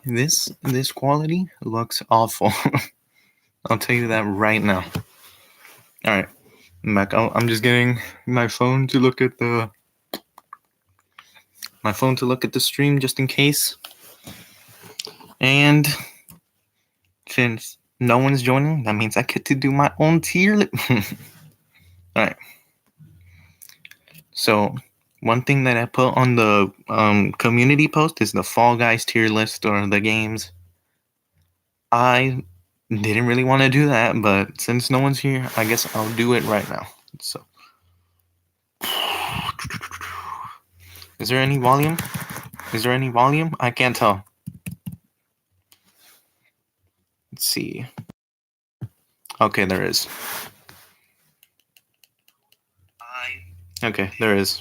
This quality looks awful. I'll tell you that right now. All right, I'm back. I'm just getting my phone to look at the stream just in case. And since no one's joining, that means I get to do my own tier list. All right. So one thing that I put on the community post is the Fall Guys tier list, or the games. I didn't really want to do that, but since no one's here, I guess I'll do it right now. So, is there any volume? I can't tell. Let's see. Okay, there is. Okay, there is.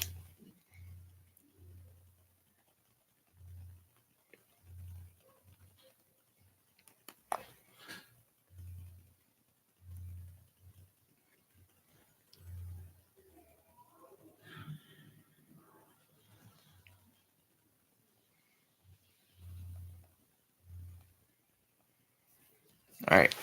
All right.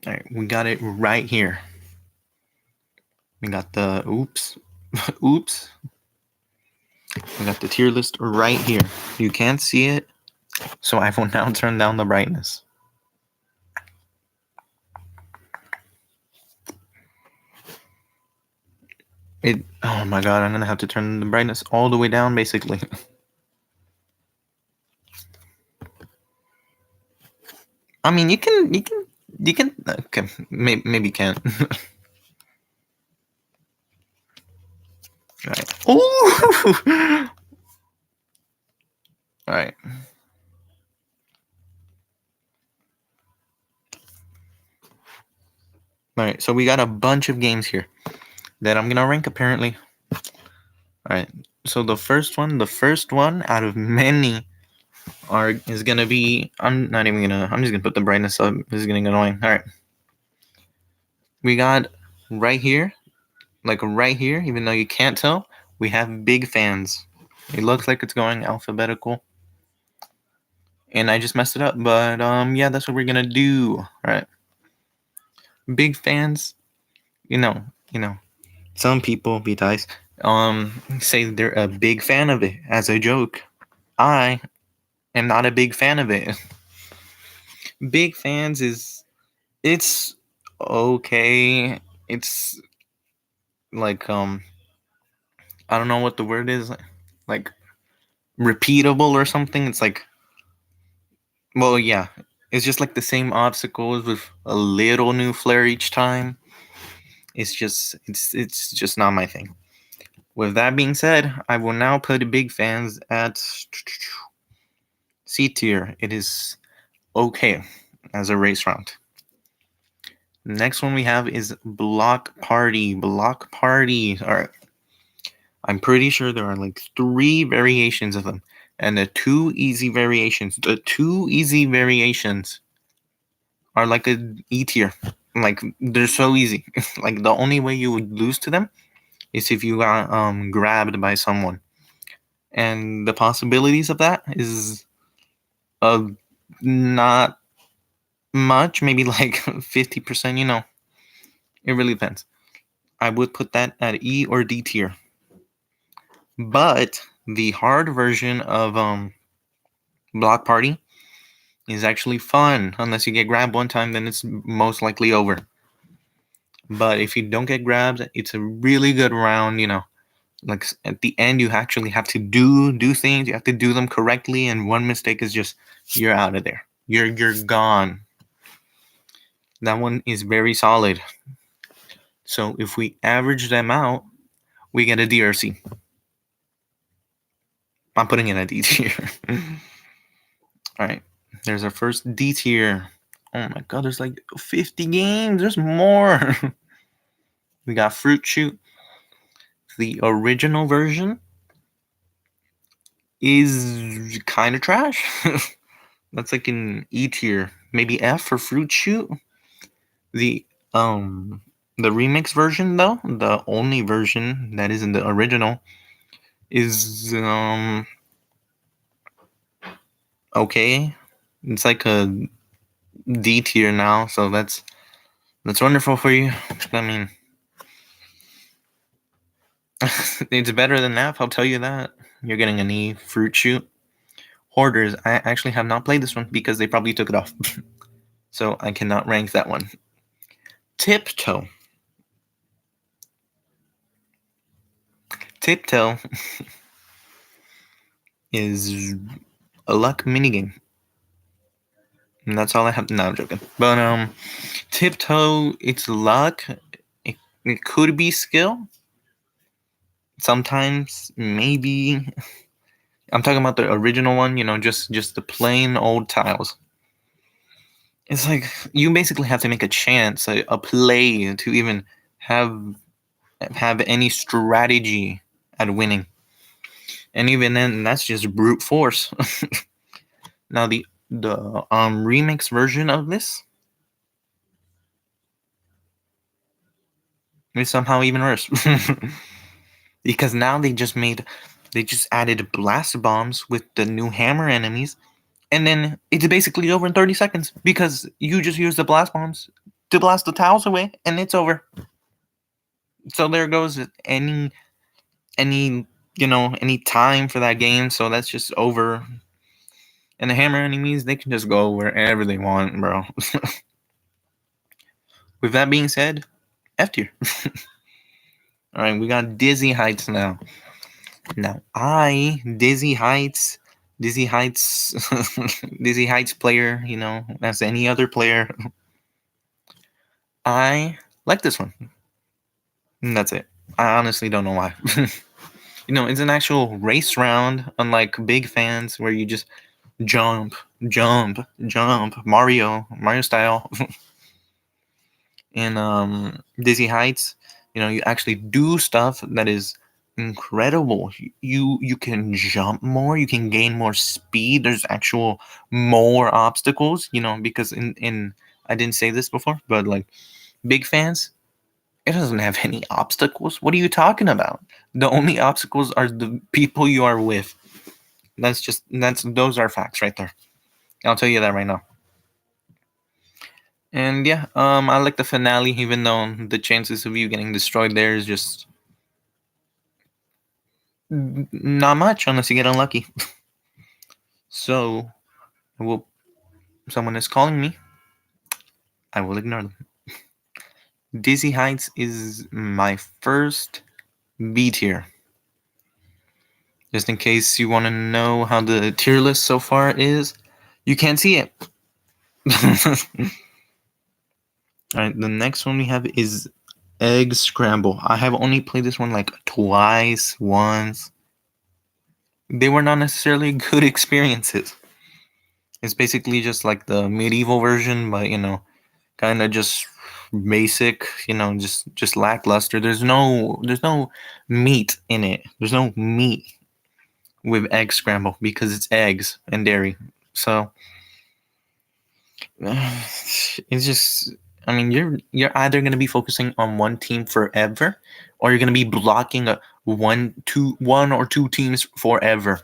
All right, we got it right here. We got the oops. We got the tier list right here. You can't see it, so I will now turn down the brightness. Oh my god, I'm gonna have to turn the brightness all the way down, basically. I mean, you can. Okay, maybe you can't. All right. Ooh. All right. All right. So we got a bunch of games here that I'm gonna rank, apparently. All right. So the first one out of many is gonna be. I'm just gonna put the brightness up. This is getting annoying. All right. We got right here, even though you can't tell, we have big fans. It looks like it's going alphabetical, and I just messed it up. But yeah, that's what we're gonna do. All right. Big fans. You know. Some people, Vitais, say they're a big fan of it as a joke. I am not a big fan of it. Big fans it's okay. It's like I don't know what the word is, like repeatable or something. It's like, well, yeah, it's just like the same obstacles with a little new flair each time. It's just not my thing. With that being said, I will now put big fans at C tier. It is okay as a race round. Next one we have is Block Party. Block Party. All right. I'm pretty sure there are like 3 variations of them. And the two easy variations are like a E tier. Like, they're so easy. Like, the only way you would lose to them is if you got grabbed by someone. And the possibilities of that is not much, maybe like 50%, It really depends. I would put that at E or D tier. But the hard version of Block Party is actually fun. Unless you get grabbed one time, then it's most likely over. But if you don't get grabbed, it's a really good round, Like, at the end, you actually have to do things. You have to do them correctly, and one mistake is just, you're out of there. You're gone. That one is very solid. So if we average them out, we get a D or C. I'm putting it at D tier. All right. There's our first D tier. Oh my god, there's like 50 games. There's more. We got Fruit Shoot. The original version is kind of trash. That's like an E tier. maybe F for Fruit Shoot. The um the remix version though, the only version that isn't the original, is okay. It's like a D tier now, so that's wonderful for you. I mean, it's better than F, I'll tell you that. You're getting an E. Fruit Shoot. Hoarders, I actually have not played this one because they probably took it off. So I cannot rank that one. Tiptoe. Tiptoe is a luck minigame. And that's all I have. No, I'm joking. But Tiptoe, it's luck. It could be skill. Sometimes, maybe. I'm talking about the original one. Just the plain old tiles. It's like you basically have to make a chance, a play to even have any strategy at winning. And even then, that's just brute force. Now the remix version of this is somehow even worse. Because now they just added blast bombs with the new hammer enemies, and then it's basically over in 30 seconds because you just use the blast bombs to blast the tiles away, and it's over. So there goes any any time for that game. So that's just over. And the hammer enemies, they can just go wherever they want, bro. With that being said, F tier. All right, we got Dizzy Heights now. Now, Dizzy Heights, Dizzy Heights, Dizzy Heights player, as any other player, I like this one. And that's it. I honestly don't know why. It's an actual race round, unlike big fans where you just jump, jump, jump, Mario style. And Dizzy Heights, you actually do stuff that is incredible. You can jump more, you can gain more speed. There's actual more obstacles, because in I didn't say this before, but like big fans, it doesn't have any obstacles. What are you talking about? The only obstacles are the people you are with. Those are facts right there. I'll tell you that right now. And yeah, I like the finale, even though the chances of you getting destroyed there is just not much unless you get unlucky. So, someone is calling me. I will ignore them. Dizzy Heights is my first B tier. Just in case you want to know how the tier list so far is, you can't see it. Alright, the next one we have is Egg Scramble. I have only played this one like twice, once. They were not necessarily good experiences. It's basically just like the medieval version, but kind of just basic. Just lackluster. There's no meat in it. There's no meat with Egg Scramble because it's eggs and dairy. So it's just. I mean, you're either gonna be focusing on one team forever, or you're gonna be blocking one or two teams forever,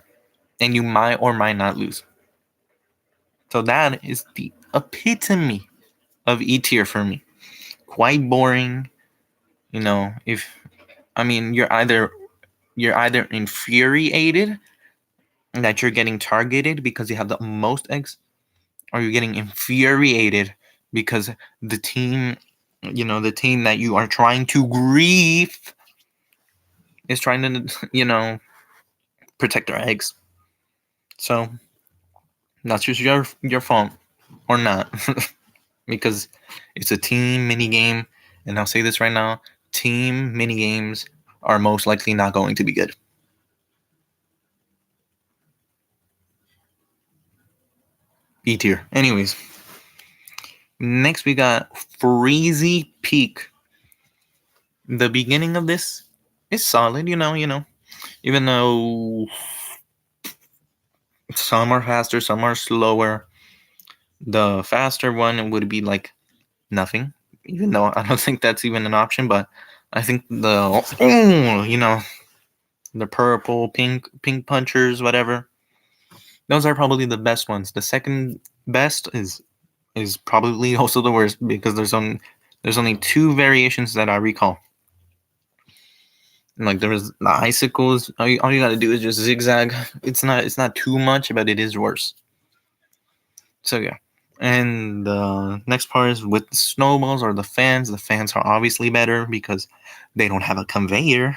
and you might or might not lose. So that is the epitome of E tier for me. Quite boring. If you're either infuriated that you're getting targeted because you have the most eggs, or you're getting infuriated because the team, the team that you are trying to grief is trying to, protect their eggs. So that's just your fault or not. Because it's a team mini game, and I'll say this right now: team mini games are most likely not going to be good. B tier. Anyways, next we got Freezy Peak. The beginning of this is solid, even though some are faster, some are slower. The faster one would be like nothing, even though I don't think that's even an option. But I think the purple, pink punchers, whatever. Those are probably the best ones. The second best is probably also the worst because there's only two variations that I recall. Like there was the icicles. All you gotta do is just zigzag. It's not too much, but it is worse. So yeah. And the next part is with the snowballs or the fans. The fans are obviously better because they don't have a conveyor.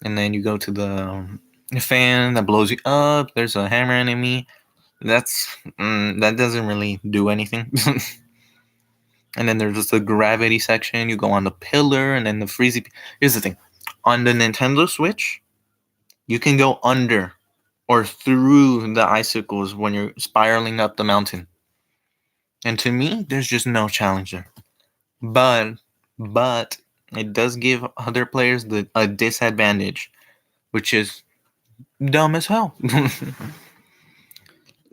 And then you go to the fan that blows you up. There's a hammer enemy. That doesn't really do anything. And then there's just the gravity section. You go on the pillar, and then the freezy. Here's the thing: on the Nintendo Switch, you can go under or through the icicles when you're spiraling up the mountain. And to me, there's just no challenge there. But it does give other players a disadvantage, which is dumb as hell.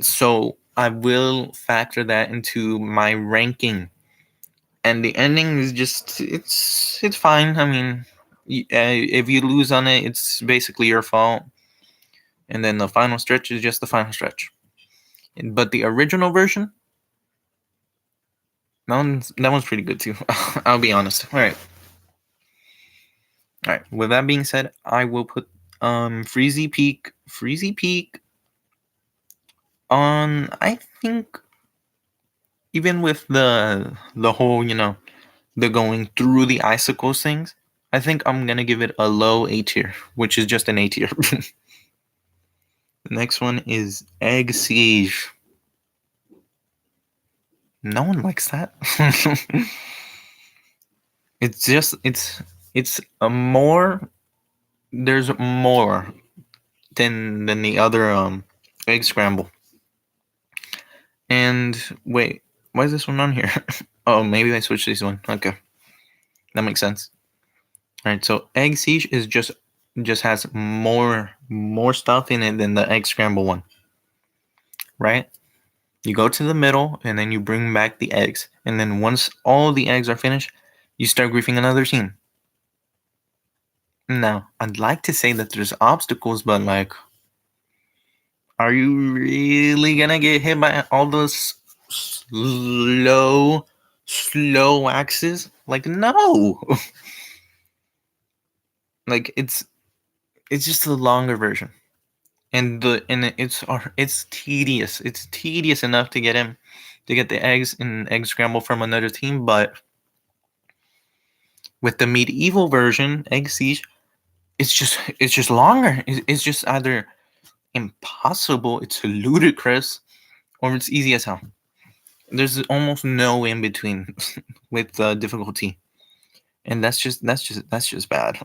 So I will factor that into my ranking. And the ending is just it's fine. I mean, if you lose on it, it's basically your fault. And then the final stretch is just the final stretch. But the original version, that one's pretty good too. I'll be honest. All right. With that being said, I will put Freezy Peak on. I think even with the whole the going through the icicles things, I think I'm gonna give it a low A tier, which is just an A tier. The next one is Egg Siege. No one likes that. It's a more. There's more than the other egg scramble. And wait, why is this one on here? Oh, maybe I switched this one. Okay, that makes sense. All right, so Egg Siege is just has more stuff in it than the egg scramble one, right? You go to the middle and then you bring back the eggs, and then once all the eggs are finished, you start griefing another team. Now, I'd like to say that there's obstacles, but like, are you really gonna get hit by all those slow axes? Like, no. Like it's just the longer version, and it's tedious. It's tedious enough to get the eggs in egg scramble from another team, but with the medieval version, Egg Siege, it's just longer. It's just either impossible, it's ludicrous, or it's easy as hell. There's almost no in between with the difficulty, and that's just bad.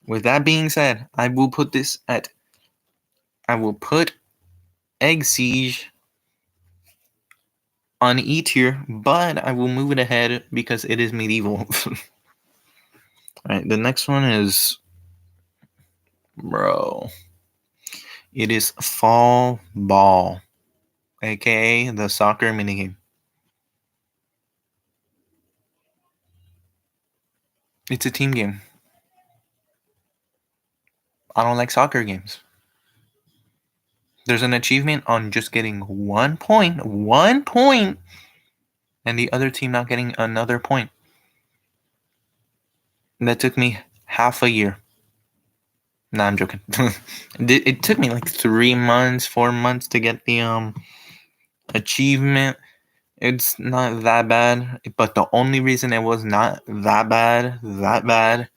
With that being said, I will put Egg Siege on E tier, but I will move it ahead because it is medieval. Alright, the next one is bro. It is Fall Ball, aka the soccer minigame. It's a team game. I don't like soccer games. There's an achievement on just getting 1 point, and the other team not getting another point. And that took me half a year. Nah, I'm joking. It took me like 3 months, 4 months to get the achievement. It's not that bad, but the only reason it was not that bad,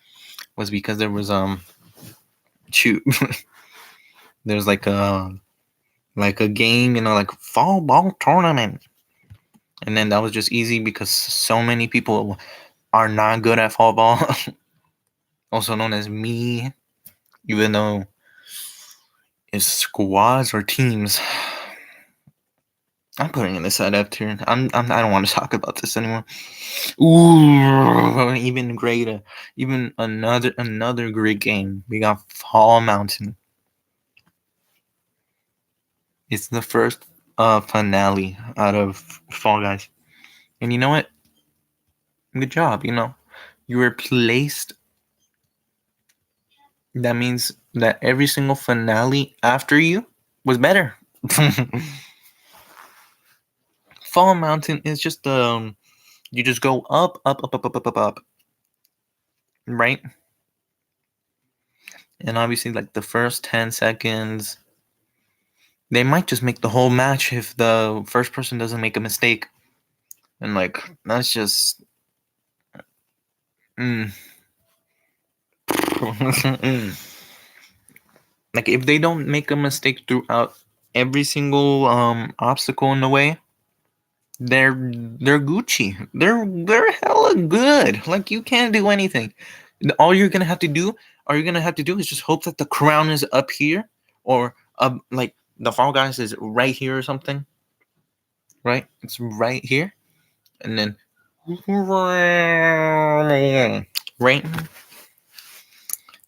was because there was shoot, there's like a game, like fall ball tournament, and then that was just easy because so many people are not good at fall ball, also known as me, even though it's squads or teams. I'm putting in this at F tier. I don't want to talk about this anymore. Ooh, even greater, even another great game. We got Fall Mountain. It's the first finale out of Fall Guys. And you know what? Good job. You replaced. That means that every single finale after you was better. Fall Mountain is just you just go up, up, up, up, up, up, up, up, right? And obviously, like the first 10 seconds, they might just make the whole match if the first person doesn't make a mistake. And like that's just mm. Like if they don't make a mistake throughout every single obstacle in the way, they're Gucci. They're hella good. Like you can't do anything. All you're gonna have to do is just hope that the crown is up here, or like the Fall Guys is right here or something. Right? It's right here, and then right,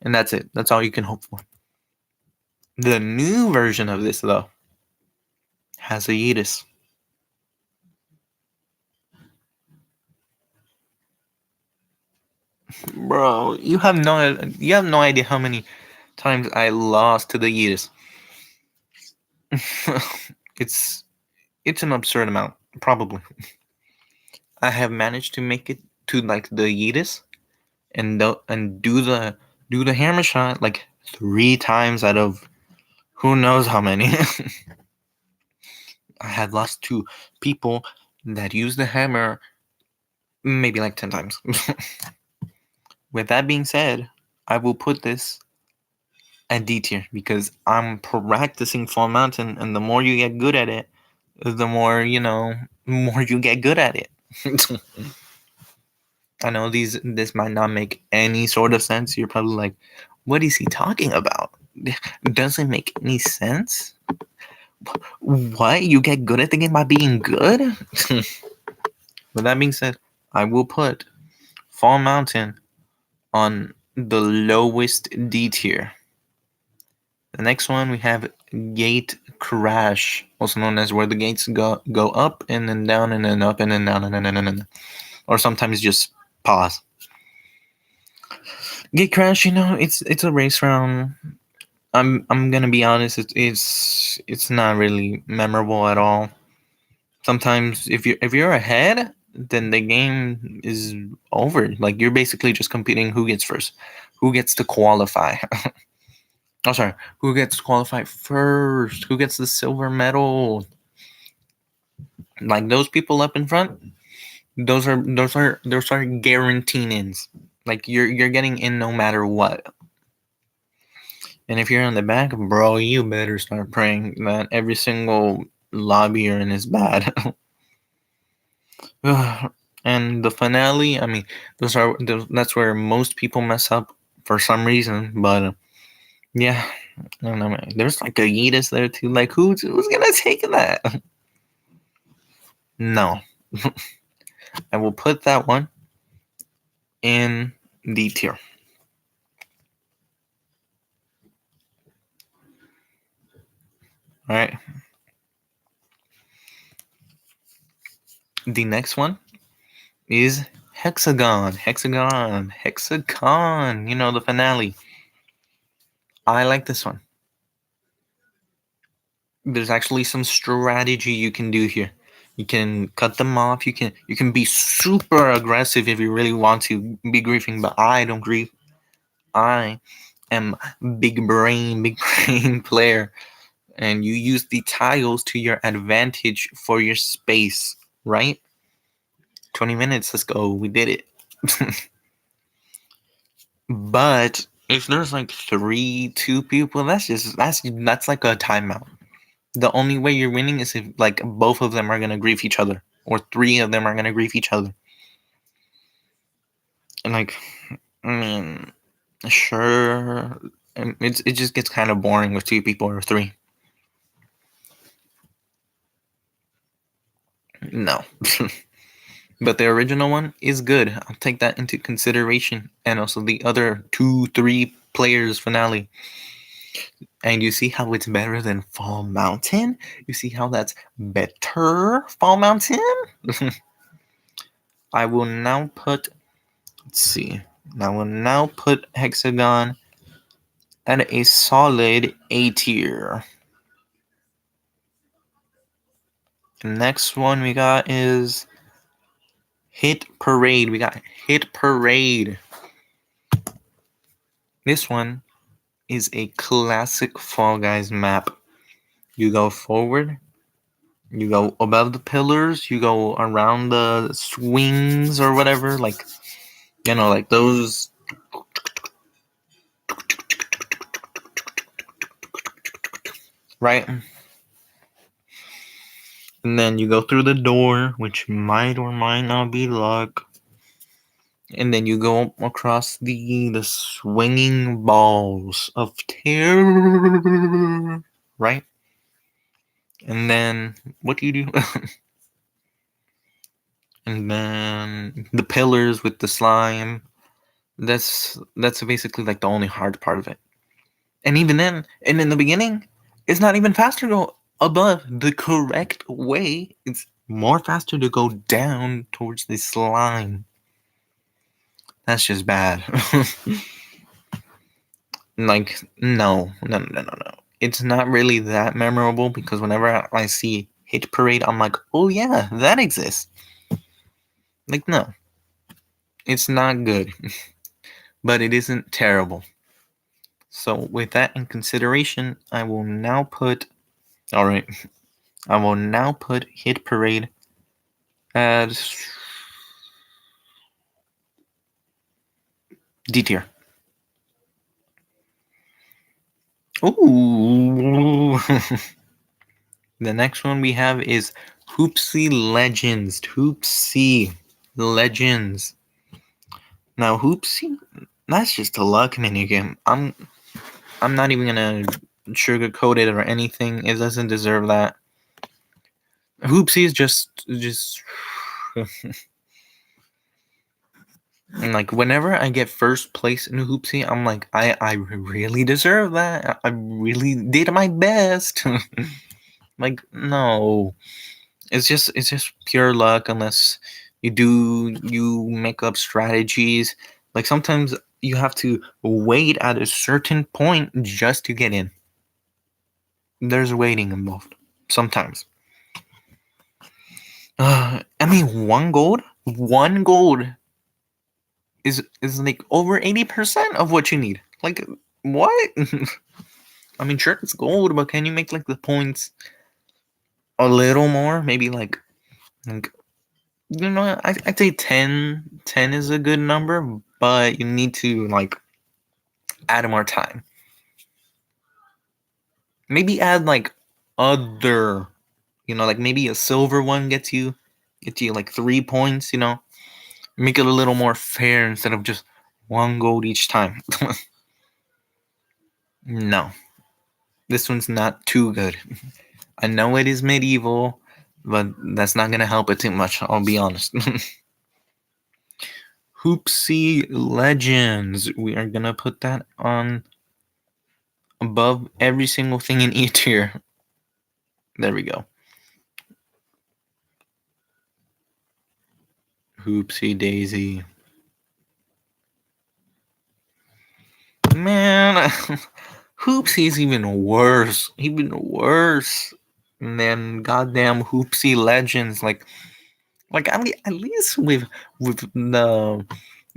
and that's it. That's all you can hope for. The new version of this though has a Yeetus. Bro, you have no idea how many times I lost to the Yeetus. it's it's an absurd amount, probably. I have managed to make it to like the Yeetus and do the hammer shot like 3 times out of who knows how many. I had lost to people that use the hammer maybe like 10 times. With that being said, I will put this at D tier because I'm practicing Fall Mountain, and the more you get good at it, the more more you get good at it. I know this might not make any sort of sense. You're probably like, what is he talking about? Doesn't make any sense. What? You get good at the game by being good? With that being said, I will put Fall Mountain on the lowest D tier. The next one we have Gate Crash, also known as where the gates go up and then down and then up and then down and then or sometimes just pause. Gate Crash, it's a race round. I'm gonna be honest, it's not really memorable at all. Sometimes if you're ahead, then the game is over. Like you're basically just competing who gets first, who gets to qualify. Oh, sorry. Who gets qualified first? Who gets the silver medal? Like those people up in front, those are guaranteed ins. Like you're getting in no matter what. And if you're in the back, bro, you better start praying that every single lobby you're in is bad. And the finale, I mean, that's where most people mess up for some reason. But yeah, I don't know, man. There's like a Yeetus there too. Like who's gonna take that? No. I will put that one in D tier. All right. The next one is Hexagon. Hexagon. Hexagon. The finale. I like this one. There's actually some strategy you can do here. You can cut them off. You can be super aggressive if you really want to be griefing, but I don't grief. I am big brain player, and you use the tiles to your advantage for your space, right? 20 minutes, let's go. We did it. But if there's like 2 people, that's like a timeout. The only way you're winning is if like both of them are gonna grief each other, or 3 of them are gonna grief each other. And like, I mean, sure, it just gets kind of boring with 2 people or 3. No. But the original one is good. I'll take that into consideration, and also the other 2-3 players finale. And you see how it's better than Fall Mountain? You see how that's better, Fall Mountain? I will now put, let's see, I will now put Hexagon at a solid A tier. The next one we got is Hit Parade. We got Hit Parade. This one is a classic Fall Guys map. You go forward, you go above the pillars, you go around the swings or whatever, like, you know, like those. Right? And then you go through the door, which might or might not be luck. And then you go across the swinging balls of terror. Right? And then what do you do? And then the pillars with the slime. That's basically like the only hard part of it. And even then, and in the beginning, it's not even faster to go above the correct way. It's more faster to go down towards the slime. That's just bad. Like, no. It's not really that memorable because whenever I see Hit Parade, I'm like, oh yeah, that exists. Like, no. It's not good. But it isn't terrible. So, with that in consideration, I will now put. Alright. I will now put Hit Parade as D tier. Ooh. The next one we have is Hoopsie Legends. Hoopsie Legends. Now Hoopsie, that's just a luck minigame. I'm not even gonna sugarcoat it or anything. It doesn't deserve that. Hoopsie is just and like whenever I get first place in Hoopsie, I'm like, I really deserve that. I really did my best. Like, no. It's just pure luck unless you make up strategies. Like sometimes you have to wait at a certain point just to get in. There's waiting involved. Sometimes. I mean, one gold is like over 80% of what you need. Like, what? I mean, sure, it's gold, but can you make like the points a little more? Maybe like you know, I'd say 10 is a good number, but you need to like add more time. Maybe add like other, you know, like maybe a silver one gets you like 3 points, you know. Make it a little more fair instead of just one gold each time. No. This one's not too good. I know it is medieval, but that's not gonna help it too much, I'll be honest. Hoopsie Legends. We are gonna put that on above every single thing in E tier. There we go. Hoopsie Daisy. Man, Hoopsie's even worse. Even worse than goddamn Hoopsie Legends. Like I mean, at least with the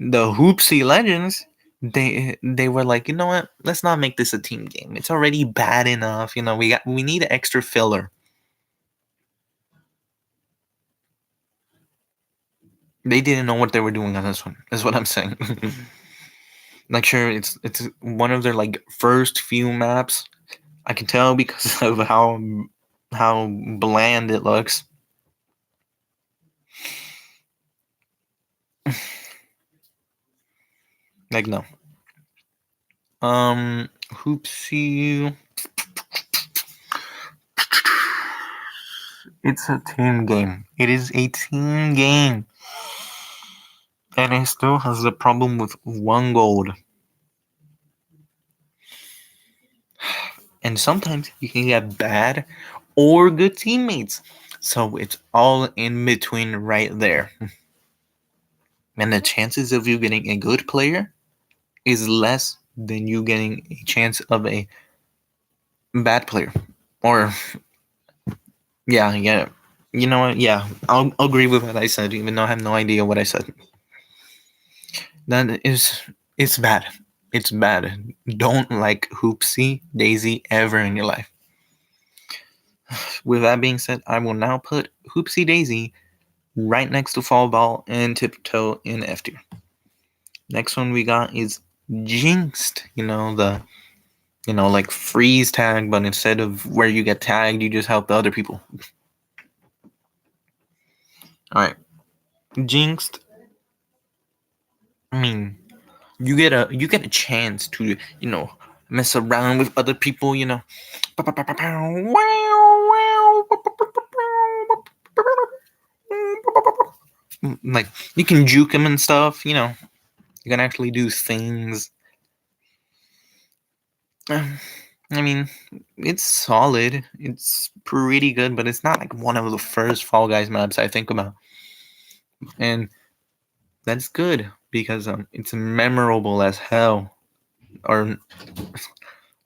Hoopsie Legends, they were like, you know what? Let's not make this a team game. It's already bad enough. You know, we need an extra filler. They didn't know what they were doing on this one. Is what I'm saying. Like, sure, it's one of their like first few maps. I can tell because of how bland it looks. Like, no. Hoopsie. It's a team game. It is a team game. And it still has the problem with one gold. And sometimes you can get bad or good teammates. So it's all in between right there. And the chances of you getting a good player is less than you getting a chance of a bad player. Or yeah. You know what? Yeah, I'll agree with what I said, even though I have no idea what I said. That is, it's bad. It's bad. Don't like Hoopsie Daisy ever in your life. With that being said, I will now put Hoopsie Daisy right next to Fall Ball and Tiptoe in F tier. Next one we got is Jinxed. Like freeze tag, but instead of where you get tagged, you just help the other people. Alright. Jinxed. I mean, you get a chance to, mess around with other people, like you can juke them and stuff, you can actually do things. I mean, it's solid. It's pretty good, but it's not like one of the first Fall Guys maps I think about. And that's good because it's memorable as hell. Or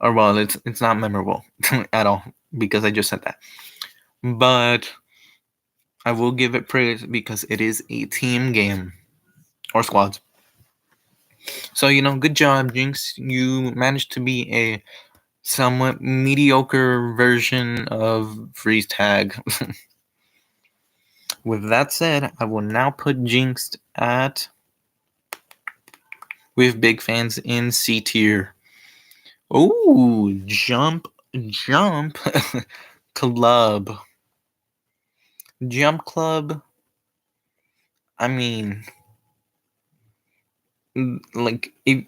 well, it's not memorable at all because I just said that. But I will give it praise because it is a team game or squads. So good job, Jinx. You managed to be a somewhat mediocre version of freeze tag. With that said, I will now put Jinxed at with big fans in C tier. Oh, jump club. Jump club. I mean, like if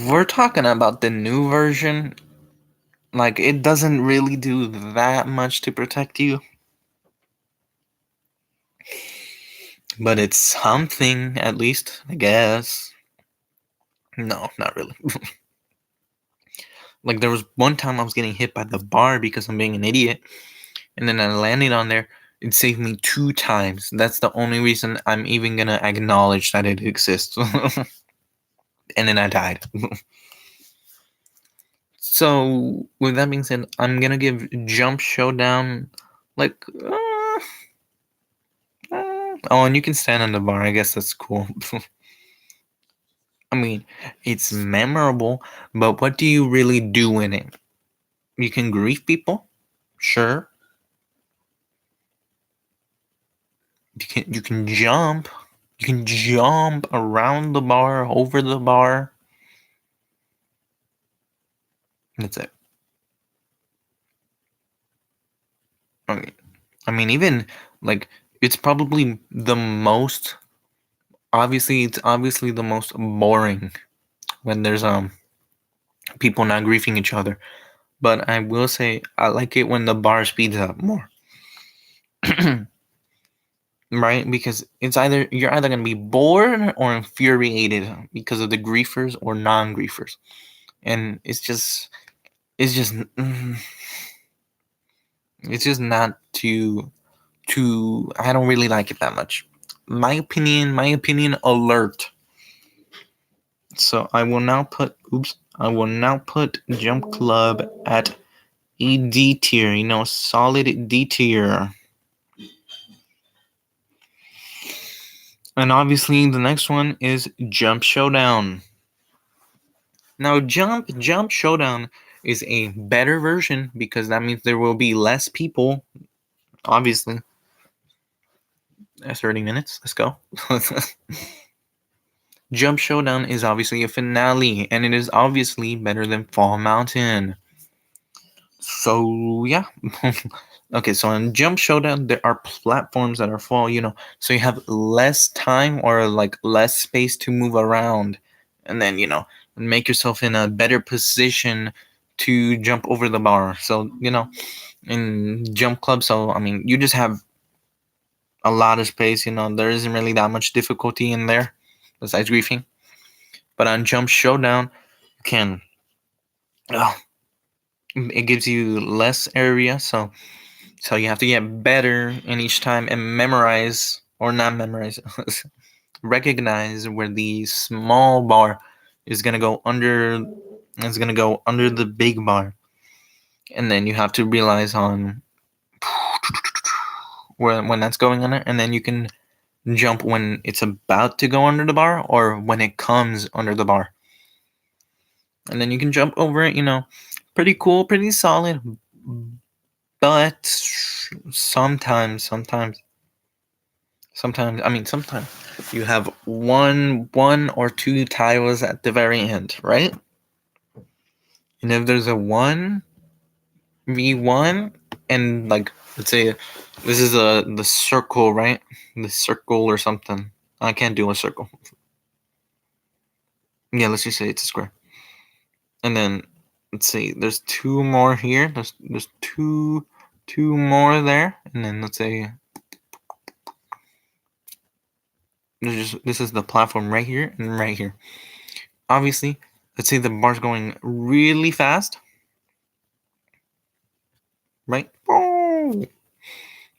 we're talking about the new version, like it doesn't really do that much to protect you. But it's something, at least, I guess. No, not really. Like there was one time I was getting hit by the bar because I'm being an idiot, and then I landed on there. It saved me 2 times. That's the only reason I'm even gonna acknowledge that it exists. And then I died. So with that being said, I'm gonna give Jump Showdown like. Oh, and you can stand on the bar. I guess that's cool. I mean, it's memorable, but what do you really do in it? You can grief people, sure. You can jump. You can jump around the bar, over the bar. That's it. I mean, even like it's probably the most. Obviously, it's obviously the most boring when there's people not griefing each other. But I will say I like it when the bar speeds up more. Right? Because you're either gonna be bored or infuriated because of the griefers or non-griefers, and mm, it's just not too. I don't really like it that much. My opinion alert. So I will now put Jump Club at a D tier. Solid D tier. And obviously the next one is Jump Showdown. Now Jump Showdown is a better version because that means there will be less people. Obviously. 30 minutes. Let's go. Jump Showdown is obviously a finale, and it is obviously better than Fall Mountain. So yeah. Okay, so in Jump Showdown there are platforms that are fall, so you have less time or like less space to move around, and then make yourself in a better position to jump over the bar. So in Jump Club, so I mean you just have a lot of space. There isn't really that much difficulty in there besides griefing. But on Jump Showdown, you can uh, it gives you less area, so you have to get better in each time and memorize or not memorize, recognize where the small bar is gonna go under. It's gonna go under the big bar, and then you have to realize on when that's going under, and then you can jump when it's about to go under the bar or when it comes under the bar, and then you can jump over it. Pretty cool, pretty solid, but sometimes you have one or two tiles at the very end, right? And if there's a 1v1, and like, let's say this is the circle, right? The circle or something. I can't do a circle. Yeah, let's just say it's a square. And then let's see, there's two more here. There's two more there, and then let's say this is the platform right here and right here. Obviously, let's say the bar's going really fast, right?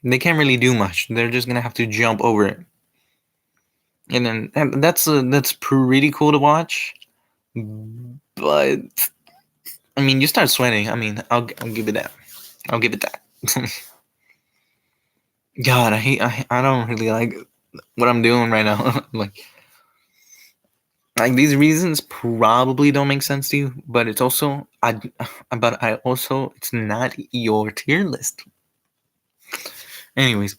They can't really do much. They're just gonna have to jump over it, and that's pretty cool to watch. But I mean, you start sweating. I mean, I'll give it that. I'll give it that. God, I don't really like what I'm doing right now. like these reasons probably don't make sense to you, but it's also I also it's not your tier list. Anyways,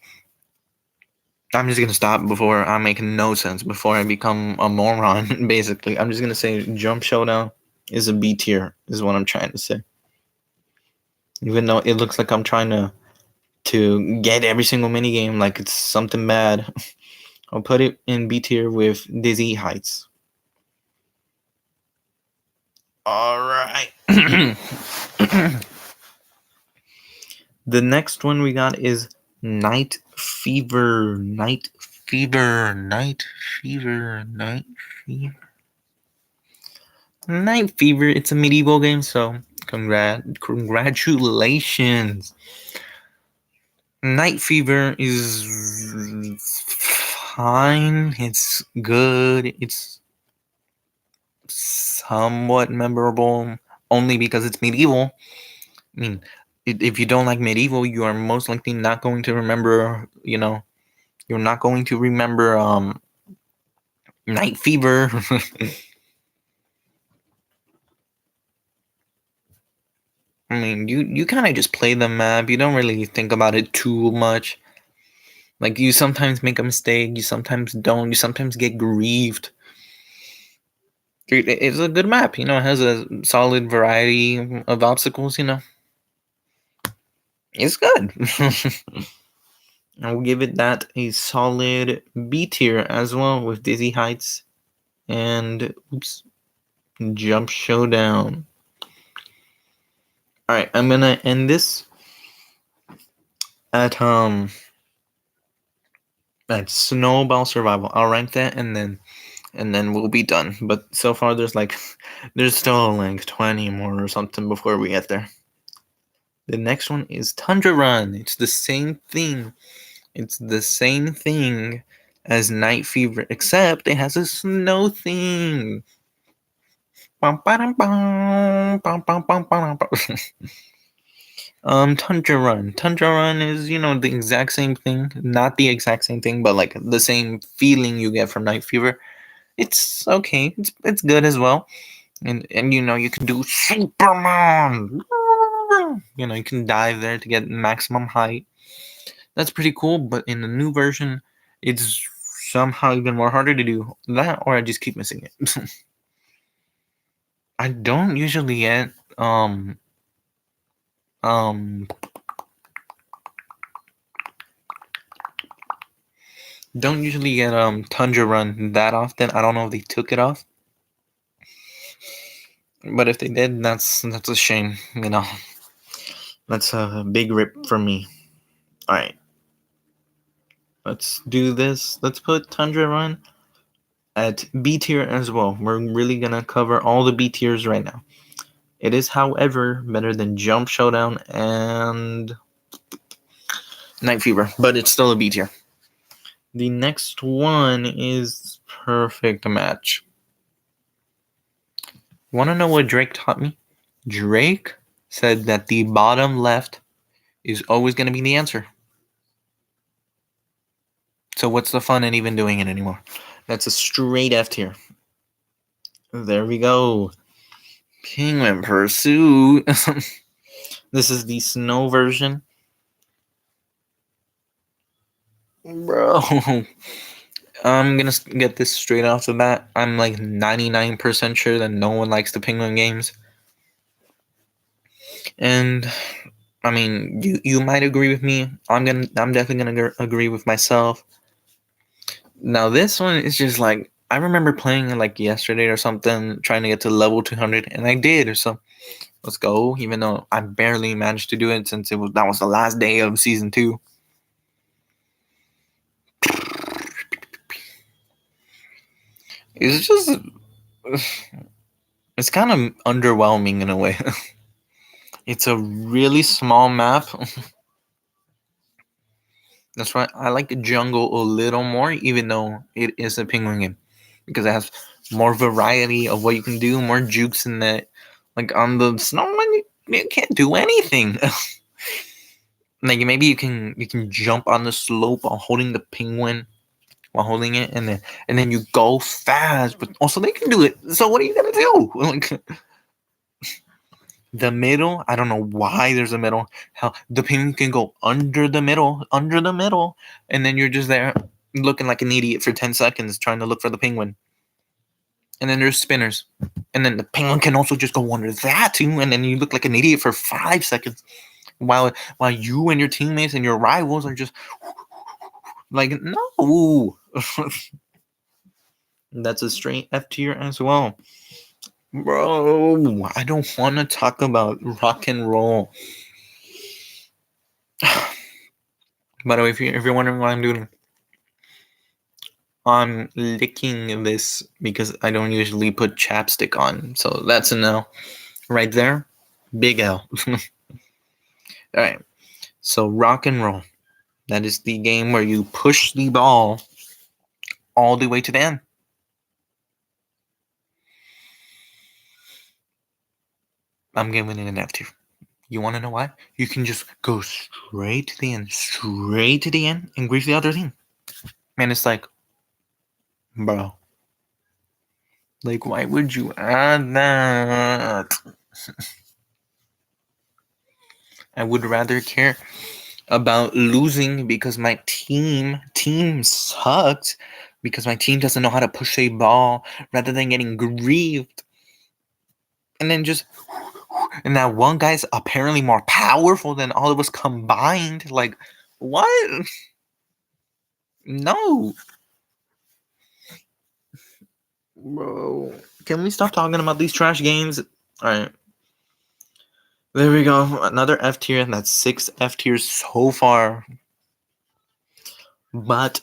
I'm just gonna stop before I make no sense, before I become a moron. Basically, I'm just gonna say Jump Showdown is a B tier, is what I'm trying to say. Even though it looks like I'm trying to get every single mini game like it's something bad, I'll put it in B tier with Dizzy Heights. All right. The next one we got is Night Fever. Night Fever. Night Fever. Night Fever. Night Fever. It's a medieval game, so congratulations. Night Fever is fine. It's good. It's somewhat memorable only because it's medieval. I mean, if you don't like medieval, you are most likely not going to remember. You're not going to remember Night Fever. I mean, you kind of just play the map. You don't really think about it too much. Like, you sometimes make a mistake. You sometimes don't. You sometimes get grieved. It's a good map. It has a solid variety of obstacles. It's good. I'll give it that a solid B tier as well, with Dizzy Heights and Jump Showdown. All right, I'm gonna end this at Snowball Survival. I'll rank that, and then we'll be done. But so far, there's still like 20 more or something before we get there. The next one is Tundra Run. It's the same thing. It's the same thing as Night Fever, except it has a snow thing. Tundra Run. Tundra Run is, the exact same thing. Not the exact same thing, but like the same feeling you get from Night Fever. It's okay. It's good as well. And you can do Superman. You can dive there to get maximum height. That's pretty cool, but in the new version, it's somehow even more harder to do that, or I just keep missing it. I don't usually get um don't usually get Tundra Run that often. I don't know if they took it off, but if they did, that's a shame. That's a big rip for me. All right, let's do this. Let's put Tundra Run at B tier as well. We're really gonna cover all the B tiers right now. It is, however, better than Jump Showdown and Night Fever, but it's still a B tier. The next one is Perfect Match. Want to know what Drake taught me? Drake said that the bottom left is always going to be the answer. So what's the fun in even doing it anymore? That's a straight F tier. There we go. Penguin Pursuit. This is the snow version. Bro. I'm going to get this straight off the bat. I'm like 99% sure that no one likes the Penguin games. And I mean, you might agree with me. I'm definitely gonna agree with myself. Now this one is just like, I remember playing it like yesterday or something, trying to get to level 200, and I did. So let's go. Even though I barely managed to do it since that was the last day of season 2. It's just, it's kind of underwhelming in a way. It's a really small map. That's why I like the jungle a little more, even though it is a penguin game, because it has more variety of what you can do, more jukes in that. Like on the snow one, you can't do anything. Like maybe you can jump on the slope while holding the penguin, while holding it, and then you go fast. But also they can do it. So what are you gonna do? Like the middle, I don't know why there's a middle. How the penguin can go under the middle, and then you're just there looking like an idiot for 10 seconds trying to look for the penguin. And then there's spinners. And then the penguin can also just go under that too, and then you look like an idiot for 5 seconds. While you and your teammates and your rivals are just like, no. That's a straight F tier as well. Bro, I don't want to talk about rock and roll. By the way, if you're wondering what I'm doing, I'm licking this because I don't usually put chapstick on. So that's a no. Right there, big L. Alright, so rock and roll. That is the game where you push the ball all the way to the end. I'm giving it an F tier. You want to know why? You can just go straight to the end, and grief the other team. And it's like, bro, like, why would you add that? I would rather care about losing because my team sucks, because my team doesn't know how to push a ball, rather than getting grieved. And then just, and that one guy's apparently more powerful than all of us combined. Like, what? No. Bro, can we stop talking about these trash games? Alright. There we go. Another F tier, and that's 6 F tiers so far. But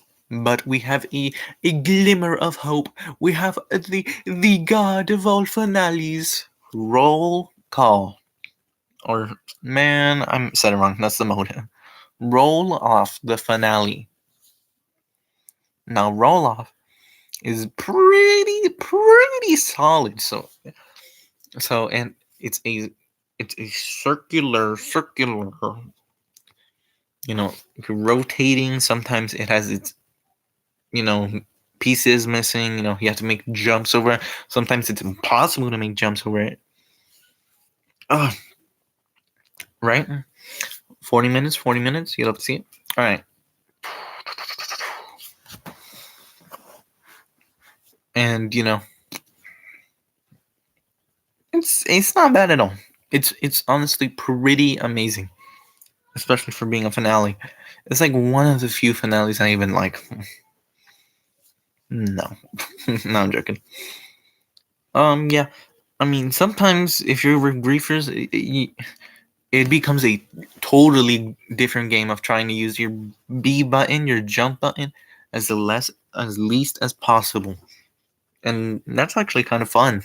we have a glimmer of hope. We have the god of all finales. Roll call. Or, man, I said it wrong. That's the mode. Roll off the finale. Now, roll off is pretty solid. So, and it's a circular, rotating. Sometimes it has its, pieces missing. You have to make jumps over it. Sometimes it's impossible to make jumps over it. Right? 40 minutes. You love to see it. All right. And it's not bad at all. It's honestly pretty amazing, especially for being a finale. It's like one of the few finales I even like. No, no, I'm joking. Yeah. I mean, sometimes if you're with griefers, it becomes a totally different game of trying to use your B button, your jump button, as least as possible. and that's actually kind of fun.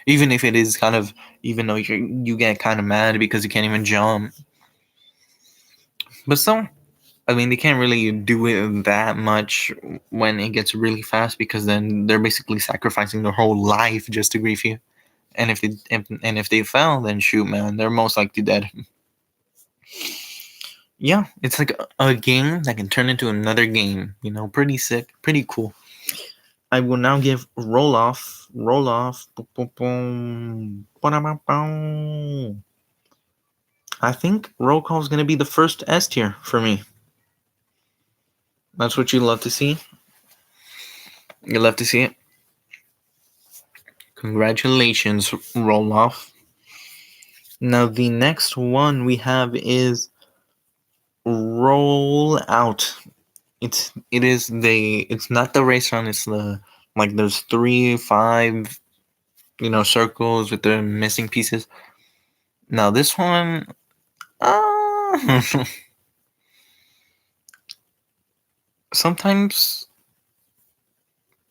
Even if it is kind of, even though you get kind of mad because you can't even jump. But still, I mean, they can't really do it that much when it gets really fast because then they're basically sacrificing their whole life just to grief you. And if they fail, then shoot, man, they're most likely dead. Yeah, it's like a game that can turn into another game. You know, pretty sick, pretty cool. I will now give roll off. Boom, boom, boom, ba-da-ba-boom. I think roll call is gonna be the first S tier for me. That's what you love to see. You love to see it. Congratulations, roll off. Now the next one we have is roll out. It's not the race run. It's the like there's 3, 5, circles with the missing pieces. Now this one, sometimes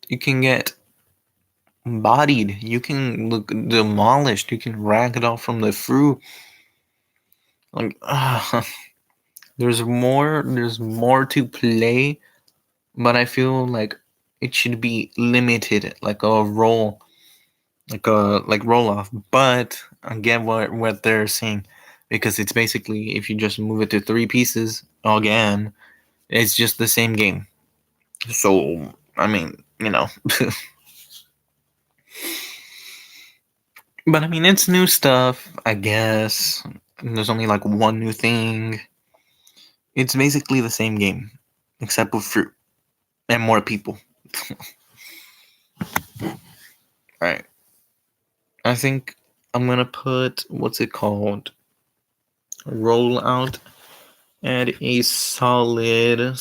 you can get bodied. You can look demolished. You can rag it off from the fruit. Like, there's more. There's more to play, but I feel like it should be limited, like a roll, like roll off. But I get what they're saying, because it's basically if you just move it to 3 pieces again, it's just the same game. So I mean, but I mean it's new stuff, I guess. There's only like one new thing. It's basically the same game, except with fruit and more people. Alright. I think I'm gonna put what's it called? Rollout at a solid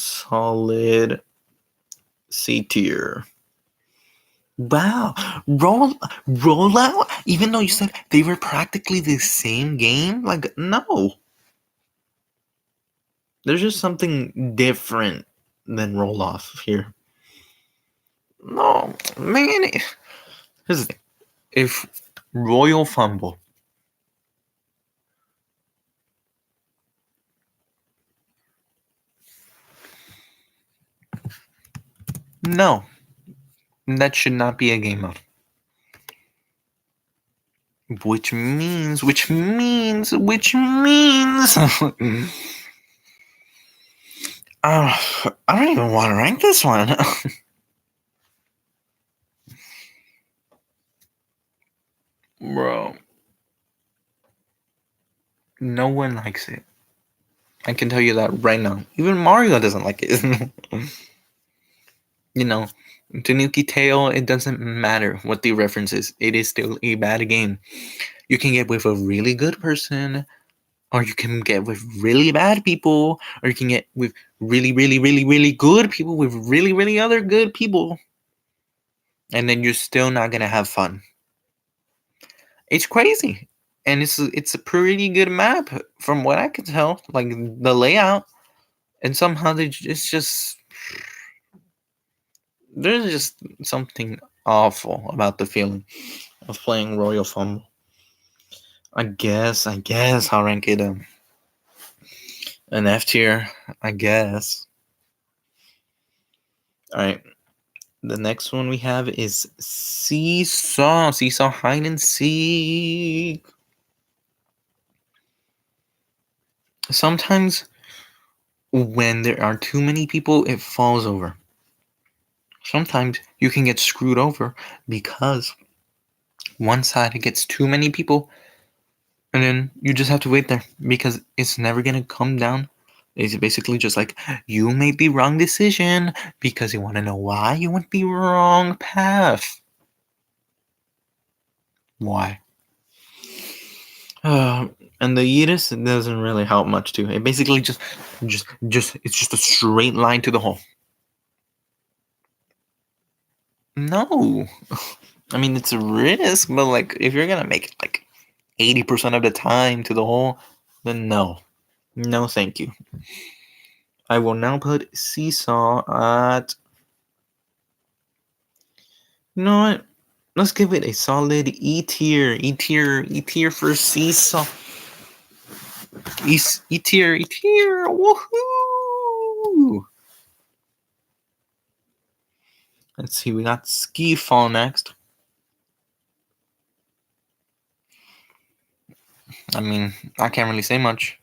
C tier. Wow, rollout. Even though you said they were practically the same game, like no, there's just something different than roll off here. No, man. Here's the thing: if Royal Fumble, no, that should not be a game mode. Which means. I don't even want to rank this one. Bro. No one likes it. I can tell you that right now. Even Mario doesn't like it. Tanuki Tail, it doesn't matter what the reference is. It is still a bad game. You can get with a really good person, or you can get with really bad people, or you can get with really, really, really, really good people with really, really other good people. And then you're still not gonna have fun. It's crazy. And it's a pretty good map from what I can tell. Like the layout. And somehow it's just there's just something awful about the feeling of playing Royal Fumble. I guess I'll rank it an F tier. I guess. All right. The next one we have is Seesaw. Seesaw hide and seek. Sometimes when there are too many people, it falls over. Sometimes you can get screwed over because one side gets too many people, and then you just have to wait there because it's never gonna come down. It's basically just like you made the wrong decision because you want to know why you went the wrong path. Why? And the Yidis doesn't really help much too. It basically just it's just a straight line to the hole. No, I mean it's a risk, but like if you're gonna make it like 80% of the time to the hole, then no, thank you. I will now put Seesaw at You know what? Let's give it a solid E tier. E tier. E tier for Seesaw. E tier. E tier. Woohoo! Let's see. We got Ski Fall next. I mean, I can't really say much.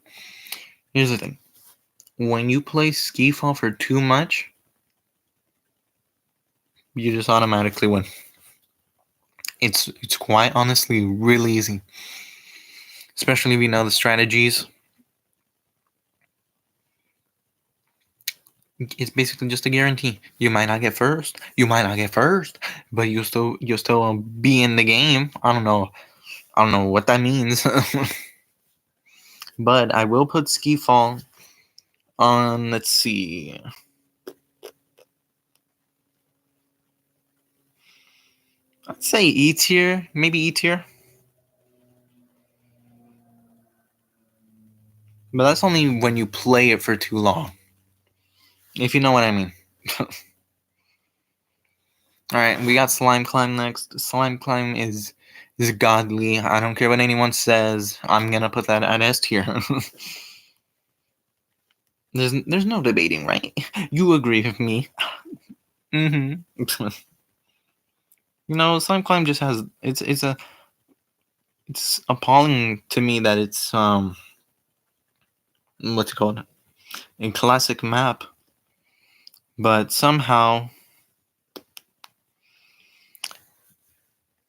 Here's the thing. When you play Ski Fall for too much, you just automatically win. It's quite honestly really easy. Especially if you know the strategies. It's basically just a guarantee. You might not get first. You might not get first, but you'll still be in the game. I don't know. I don't know what that means. But I will put Ski Fall on. Let's see. I'd say E tier, maybe E tier. But that's only when you play it for too long. If you know what I mean. Alright, we got Slime Climb next. Slime Climb is godly. I don't care what anyone says. I'm gonna put that at S tier. there's no debating, right? You agree with me. Mm-hmm. Slime Climb just has it's appalling to me that it's what's it called? A classic map. But somehow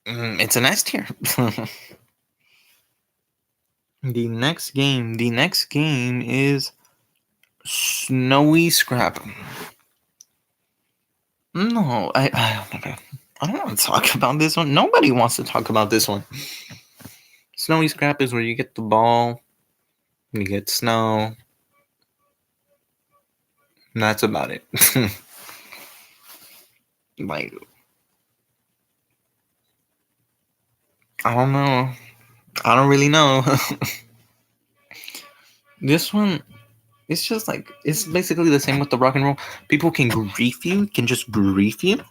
it's an S tier. The next game is Snowy Scrap. No, I don't want to talk about this one. Nobody wants to talk about this one. Snowy Scrap is where you get the ball, you get snow, and that's about it. Like, I don't know. I don't really know. This one, it's just like it's basically the same with the rock and roll. People can just grief you,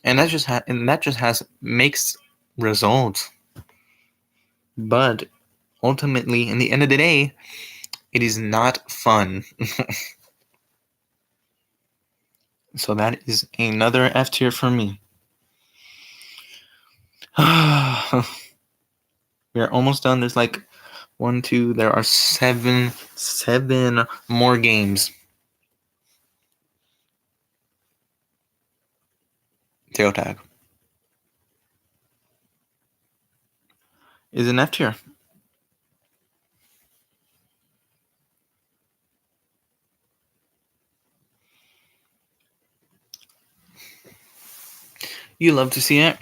and that just has mixed results. But ultimately, in the end of the day, it is not fun. So that is another F tier for me. We are almost done. There's like 1, 2. There are seven more games. Tail tag is an F tier. You love to see it.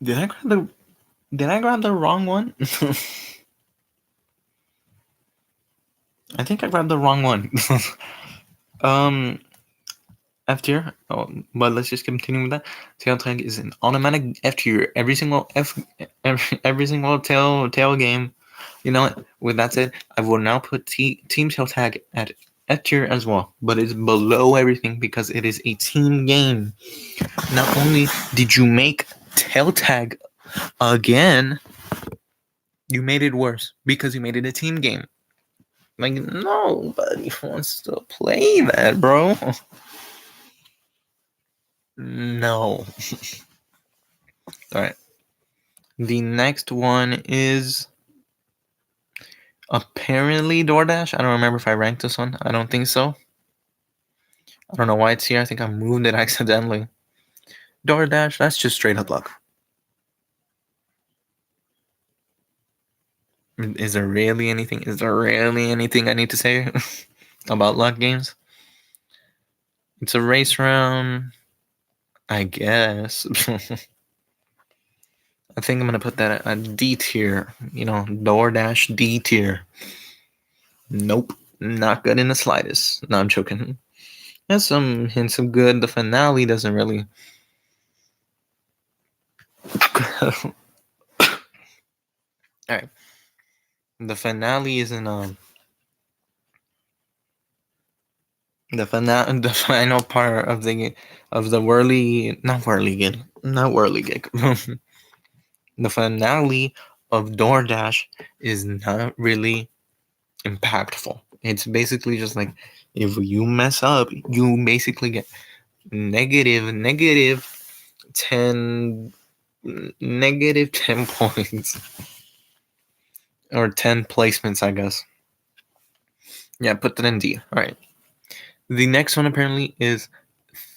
Did I grab the wrong one? I think I grabbed the wrong one. um, F tier. Oh, but let's just continue with that. Tail tag is an automatic F tier. Every single tail game. You know what? With that said, I will now put Team Tail Tag at F tier as well, but it's below everything because it is a team game. Not only did you make Tail Tag again, you made it worse because you made it a team game. Like, nobody wants to play that, bro. No. Alright. The next one is apparently DoorDash. I don't remember if I ranked this one. I don't think so. I don't know why it's here. I think I moved it accidentally. DoorDash, that's just straight up luck. Is there really anything I need to say about luck games? It's a race round, I guess. I think I'm gonna put that at D tier. DoorDash D tier. Nope, not good in the slightest. No, I'm joking. Has some hints of good. The finale doesn't really. All right, the finale isn't the final part of the whirly not whirly gig. The finale of DoorDash is not really impactful. It's basically just like if you mess up, you basically get negative 10 negative 10 points or 10 placements, I guess. Yeah, put that in D. All right. The next one apparently is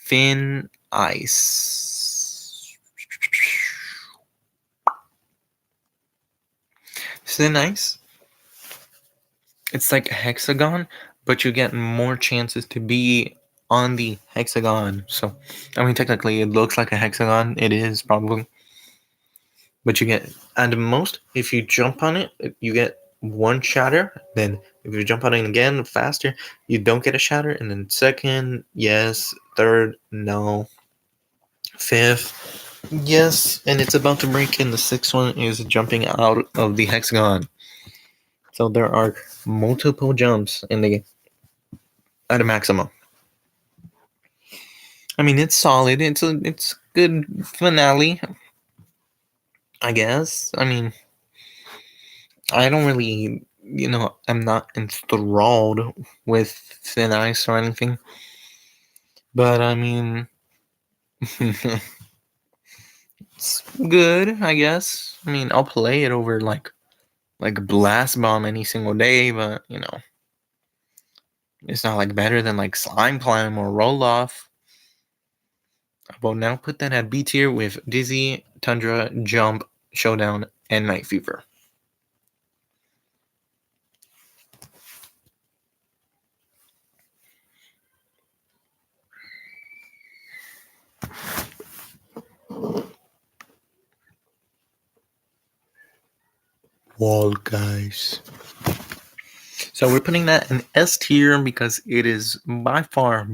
Thin Ice. Thin Ice. It's like a hexagon, but you get more chances to be on the hexagon. So, I mean, technically, it looks like a hexagon. It is probably, but you get at the most if you jump on it, you get one shatter. Then, if you jump on it again faster, you don't get a shatter. And then second, yes. Third, no. Fifth, yes. And it's about to break. And the sixth one is jumping out of the hexagon. So there are multiple jumps in the at a maximum. I mean, it's solid. It's good finale, I guess. I mean, I don't really, I'm not enthralled with Thin Ice or anything. But I mean, it's good, I guess. I mean, I'll play it over like Blast Bomb any single day, but it's not like better than like Slime Climb or Roll Off. Well, now put that at B tier with Dizzy, Tundra, Jump, Showdown, and Night Fever. Wall Guys. So we're putting that in S tier because it is by far,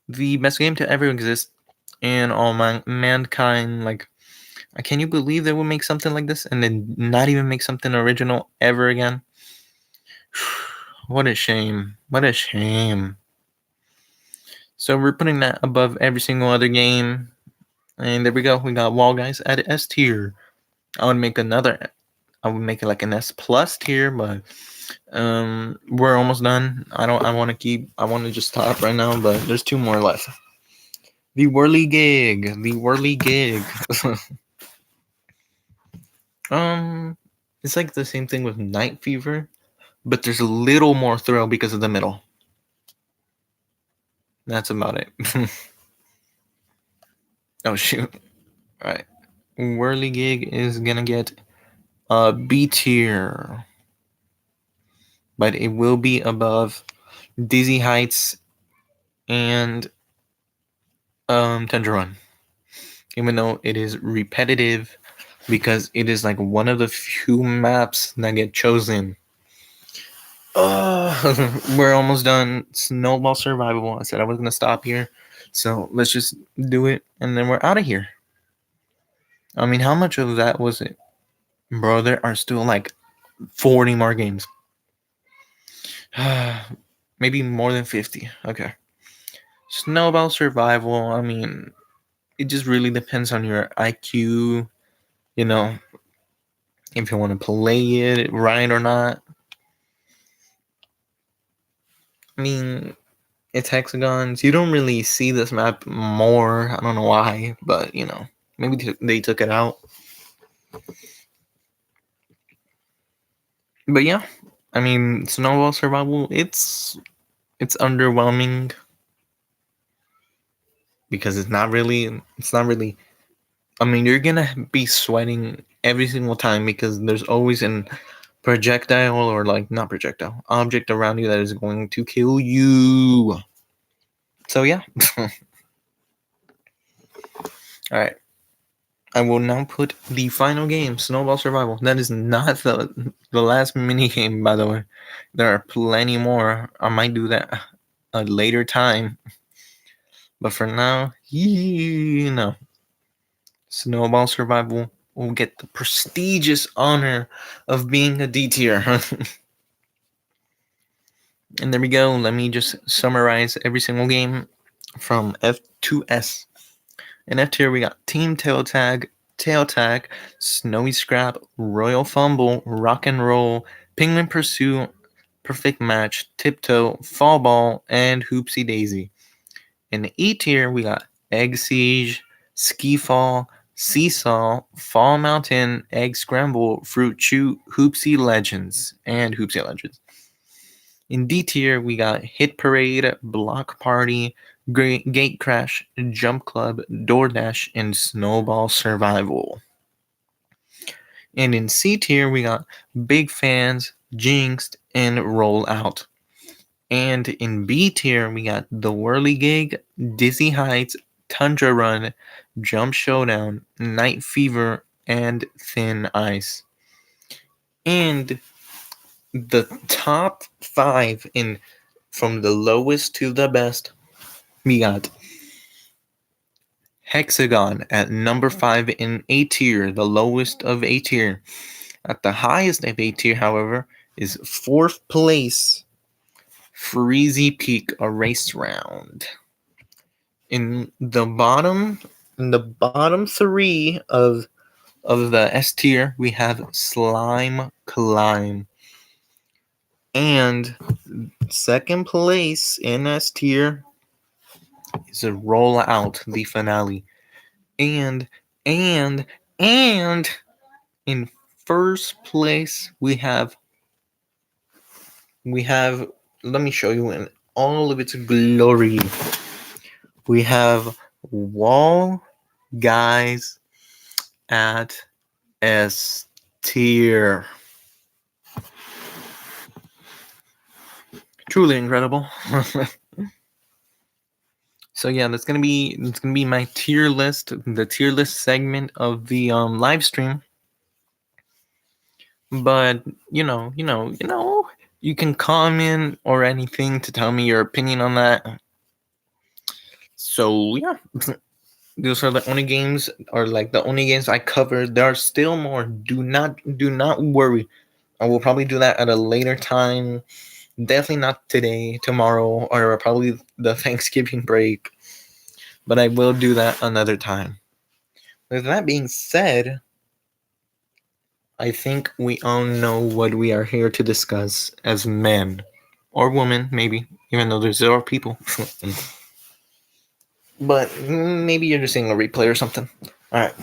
the best game to ever exist in all mankind. Like, can you believe they would make something like this and then not even make something original ever again? What a shame. What a shame. So we're putting that above every single other game. And there we go. We got Wall Guys at S tier. I would make it like an S plus tier, but we're almost done. I want to just stop right now, but there's two more left. The Whirly Gig. It's like the same thing with Night Fever, but there's a little more thrill because of the middle. That's about it. Oh shoot. Alright. Whirly Gig is gonna get a B tier. But it will be above Dizzy Heights and Tundra Run. Even though it is repetitive because it is like one of the few maps that get chosen. We're almost done. Snowball Survival. I said I was gonna stop here, so let's just do it, and then we're out of here. I mean, how much of that was it, bro? There are still like 40 more games. Maybe more than 50. Okay. Snowball Survival. I mean, it just really depends on your IQ. You know, if you want to play it right or not. I mean, it's hexagons. You don't really see this map more. I don't know why, but maybe they took it out. But yeah, I mean, Snowball Survival. It's underwhelming because it's not really. I mean, you're gonna be sweating every single time because there's always an projectile or like not projectile object around you that is going to kill you. So yeah. All right. I will now put the final game, Snowball Survival. That is not the last mini game, by the way. There are plenty more. I might do that a later time. But for now, Snowball Survival will get the prestigious honor of being a D tier. And there we go. Let me just summarize every single game from F to S. In F tier, we got Team Tail Tag, Snowy Scrap, Royal Fumble, Rock and Roll, Penguin Pursuit, Perfect Match, Tiptoe, Fall Ball, and Hoopsie Daisy. In the E tier, we got Egg Siege, Ski Fall, Seesaw, Fall Mountain, Egg Scramble, Fruit Chew, Hoopsie Legends, and Hoopsie Legends. In D tier, we got Hit Parade, Block Party, Gate Crash, Jump Club, DoorDash, and Snowball Survival. And in C tier, we got Big Fans, Jinxed, and Roll Out. And in B tier, we got The Whirligig, Dizzy Heights, Tundra Run, Jump Showdown, Night Fever, and Thin Ice. And the top 5 in from the lowest to the best, we got Hexagon at number 5 in A tier, the lowest of A tier. At the highest of A tier, however, is 4th place, Freezy Peak, a race round. In the bottom 3 of the S tier, we have Slime Climb. And second place in S tier is a Roll Out, the finale. And in first place we have let me show you in all of its glory. We have Wall Guys at S tier. Truly incredible. So yeah, it's gonna be my tier list, the tier list segment of the live stream. But you can comment or anything to tell me your opinion on that. So yeah, those are the only games, or like the only games I covered. There are still more. Do not worry. I will probably do that at a later time. Definitely not today, tomorrow, or probably the Thanksgiving break. But I will do that another time. With that being said, I think we all know what we are here to discuss as men. Or women, maybe, even though there's 0 people. But maybe you're just seeing a replay or something. Alright.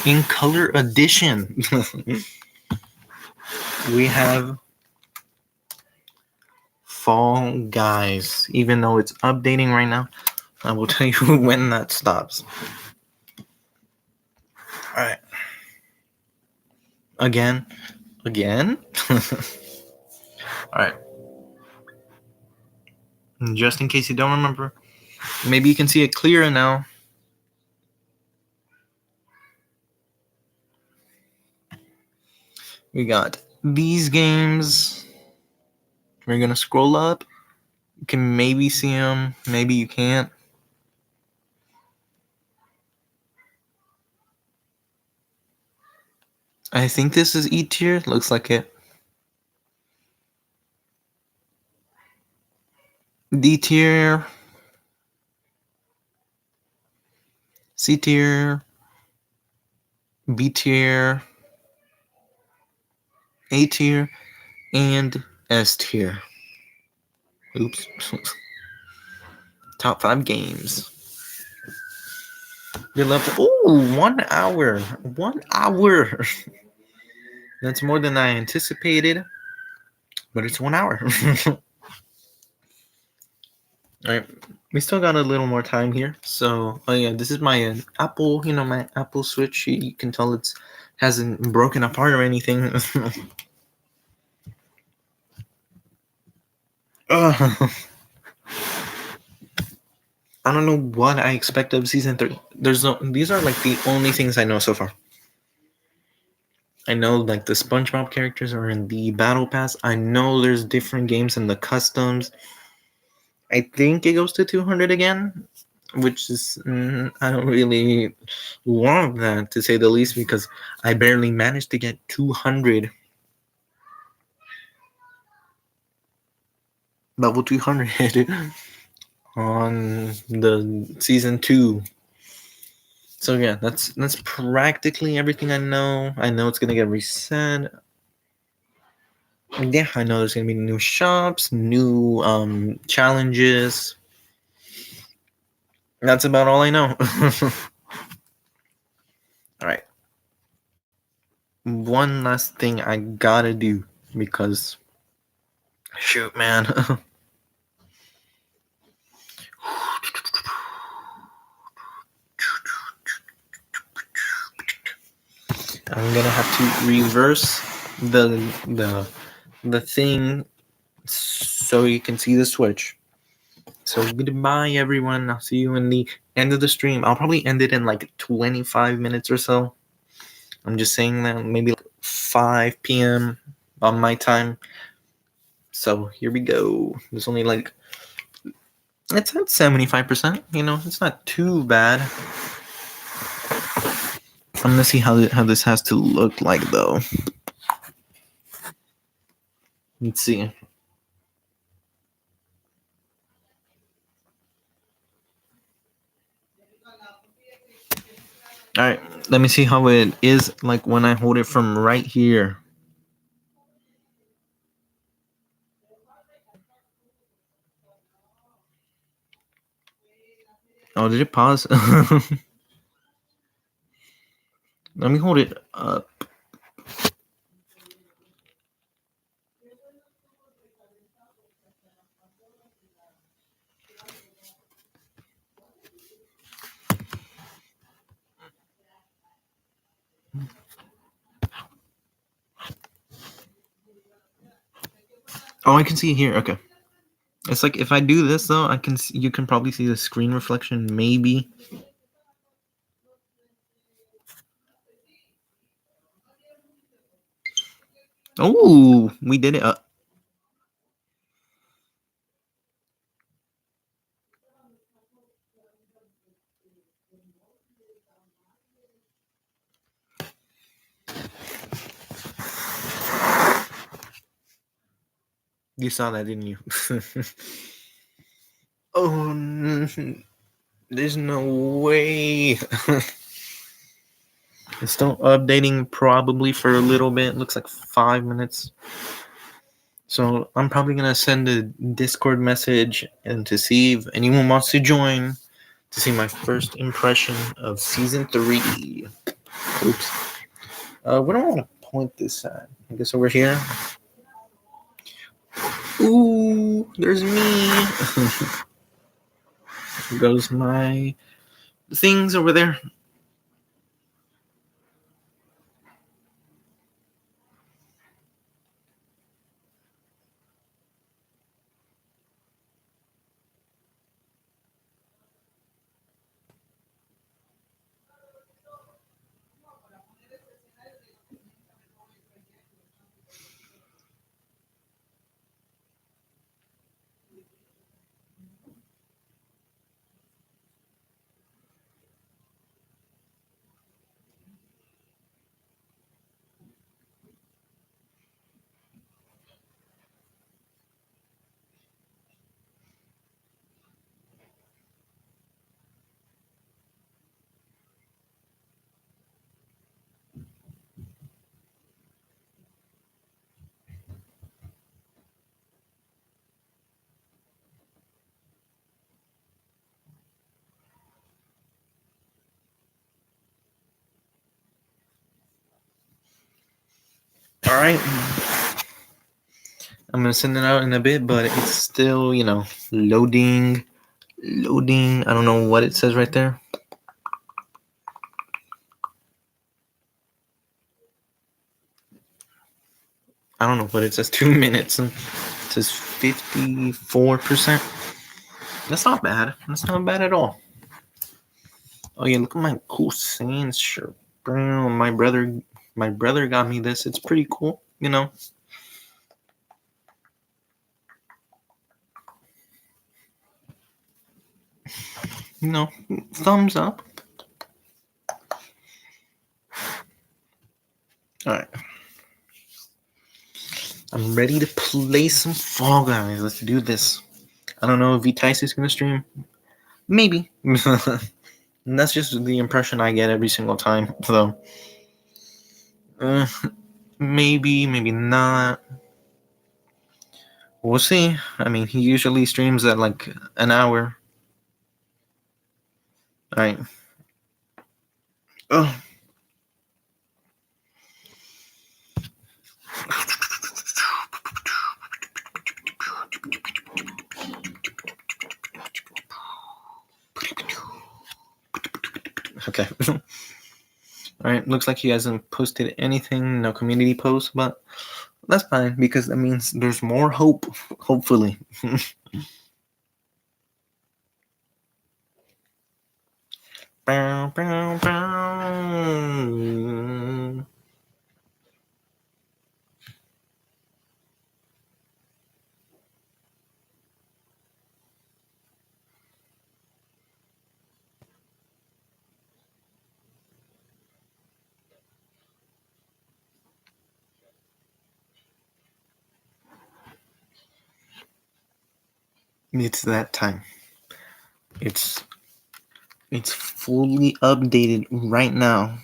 In color edition, we have Fall Guys. Even though it's updating right now, I will tell you when that stops. Alright. Again. Alright. Just in case you don't remember, maybe you can see it clearer now. We got these games. We're gonna scroll up. You can maybe see them, maybe you can't. I think this is E tier. Looks like it. D tier. C tier. B tier. A tier. And S tier. Oops. Top 5 games. You're left. Ooh, 1 hour. 1 hour. That's more than I anticipated. but it's 1 hour. All right, we still got a little more time here. So, oh yeah, this is my Apple, my Apple Switch. You can tell it's hasn't broken apart or anything. I don't know what I expect of season 3. These are like the only things I know so far. I know like the SpongeBob characters are in the battle pass. I know there's different games in the customs. I think it goes to 200 again, which is I don't really want that, to say the least, because I barely managed to get 200 level 200 on the season 2. So yeah, that's practically everything I know. I know it's gonna get reset. Yeah, I know there's gonna be new shops, new challenges. That's about all I know. All right. One last thing I gotta do, because shoot, man. I'm gonna have to reverse the the thing so you can see the switch. So goodbye, everyone. I'll see you in the end of the stream. I'll probably end it in like 25 minutes or so. I'm just saying that, maybe like 5 p.m. on my time. So here we go. There's only like, it's at 75%. It's not too bad. I'm gonna see how this has to look like though. Let's see. All right, let me see how it is like when I hold it from right here. Oh, did it pause? Let me hold it up. Oh, I can see it here. Okay. It's like if I do this though, you can probably see the screen reflection maybe. Oh, we did it. You saw that, didn't you? Oh, there's no way. It's still updating probably for a little bit. Looks like 5 minutes. So I'm probably gonna send a Discord message and to see if anyone wants to join to see my first impression of season 3. Oops. Where do I want to point this at? I guess over here. Ooh, there's me. Goes my things over there. All right. I'm gonna send it out in a bit, but it's still, loading. Loading. I don't know what it says right there. I don't know, but it says 2 minutes. And it says 54%. That's not bad. That's not bad at all. Oh yeah, look at my cool Saints shirt. Bro, my brother got me this. It's pretty cool. You know, thumbs up. All right. I'm ready to play some Fall Guys. Let's do this. I don't know if Vitice is gonna stream. Maybe. That's just the impression I get every single time. So, uh, maybe not. We'll see. I mean, he usually streams at like an hour. All right. Oh. Okay. All right. Looks like he hasn't posted anything. No community posts, but that's fine because that means there's more hope. Hopefully. Bow, bow, bow. It's that time. It's fully updated right now.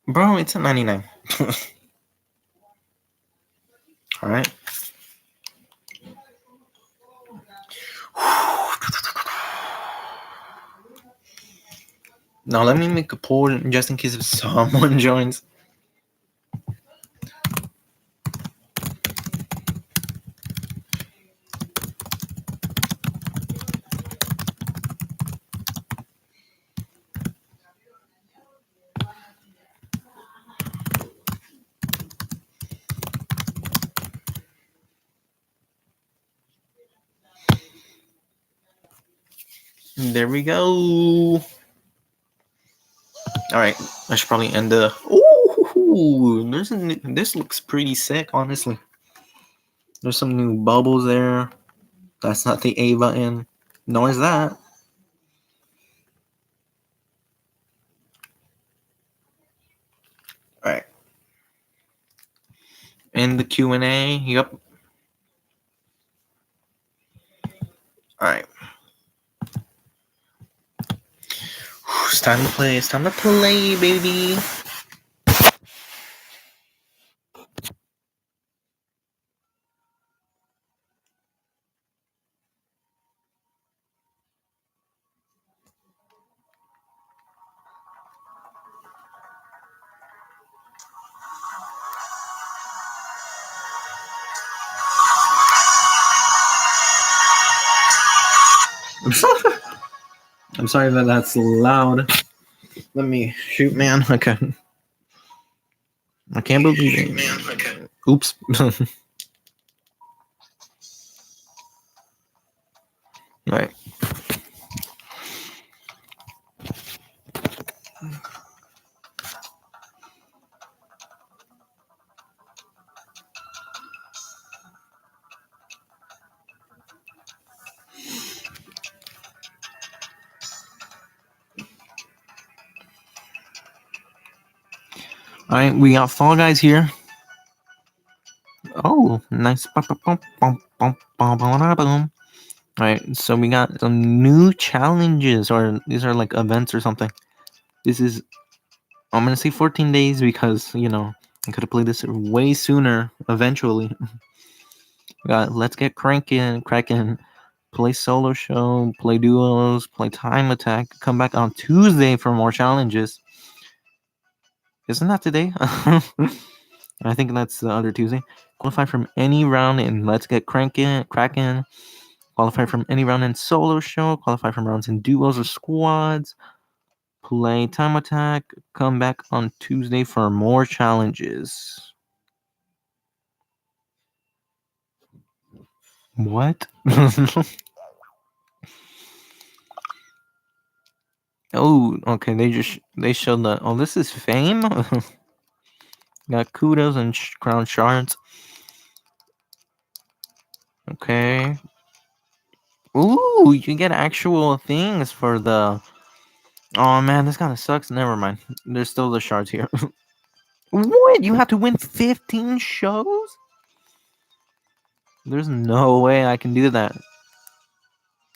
Bro, it's at 99. All right. Now let me make a poll just in case if someone joins. There we go. All right, I should probably end the. Ooh, this looks pretty sick, honestly. There's some new bubbles there. That's not the A button. Nor is that. All right. In the Q&A. Yep. All right. It's time to play. It's time to play, baby. I'm sorry that that's loud. Let me shoot, man. Okay. I can't believe it. Man. Okay. Oops. Right. All right, we got Fall Guys here. Oh, nice. All right, so we got some new challenges, or these are like events or something. This is, I'm gonna say 14 days because I could have played this way sooner. Eventually, we got Let's Get Cracking, play solo show, play duos, play time attack. Come back on Tuesday for more challenges. Isn't that today? I think that's the other Tuesday. Qualify from any round in Let's Get Crackin'. Qualify from any round in solo show. Qualify from rounds in duos or squads. Play time attack. Come back on Tuesday for more challenges. What? Oh, okay. They showed the. Oh, this is fame. Got kudos and crown shards. Okay. Ooh, you can get actual things for the. Oh man, this kind of sucks. Never mind. There's still the shards here. What? You have to win 15 shows? There's no way I can do that.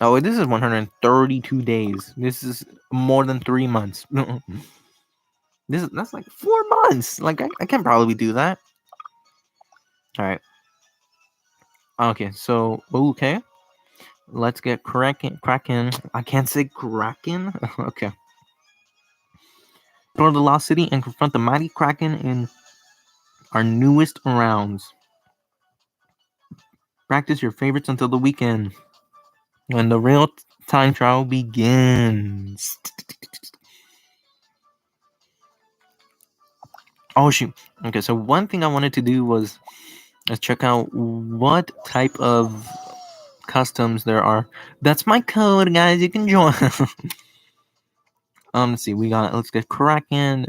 Oh, this is 132 days. This is more than 3 months. That's like 4 months. Like I can probably do that. All right. Okay, so okay. Let's get Kraken. I can't say Kraken. Okay. Explore the Lost City and confront the mighty Kraken in our newest rounds. Practice your favorites until the weekend, when the real time trial begins. Oh shoot. Okay, so one thing I wanted to do was check out what type of customs there are. That's my code, guys. You can join. Let's see. Let's get Kraken.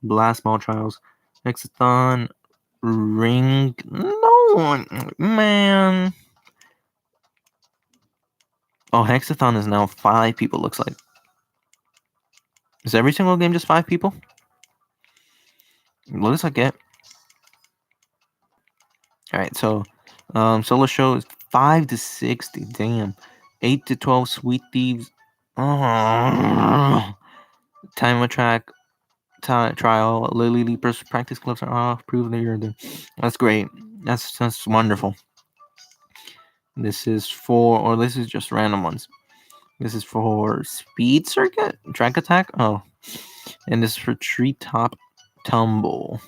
Blast Ball Trials. Hexathon. Ring. No one. Man. Oh, Hexathon is now 5 people, looks like. Is every single game just 5 people? Looks like it. Alright, so solo show is 5 to 60. Damn. 8 to 12 Sweet Thieves. Oh. Time track. Trial. Lily Leapers practice clips are off. Prove that you're there. That's great. That's wonderful. This is just random ones. This is for Speed Circuit? Track Attack? Oh. And this is for Treetop Tumble.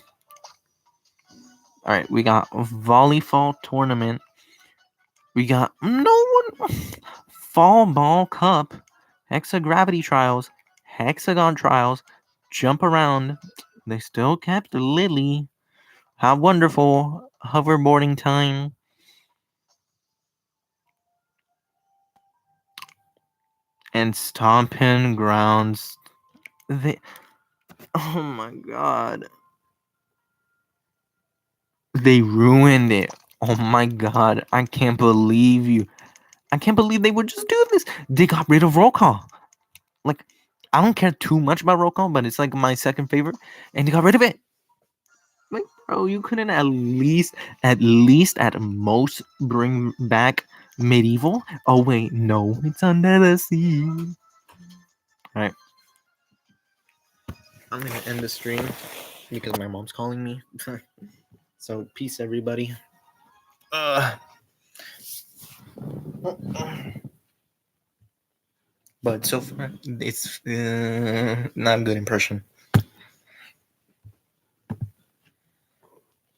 Alright, we got Volleyball Tournament. We got Fall Ball Cup. Hexagravity Trials. Hexagon Trials. Jump Around. They still kept Lily. How wonderful. Hoverboarding time. And Stomping Grounds. Oh my god. They ruined it. Oh my god. I can't believe you. I can't believe they would just do this. They got rid of roll call. Like, I don't care too much about roll call, but it's like my second favorite. And they got rid of it. Like, bro, you couldn't at least at most bring back medieval? Oh wait, no. It's under the sea. Alright. I'm gonna end the stream because my mom's calling me. So peace, everybody. But so far, it's not a good impression.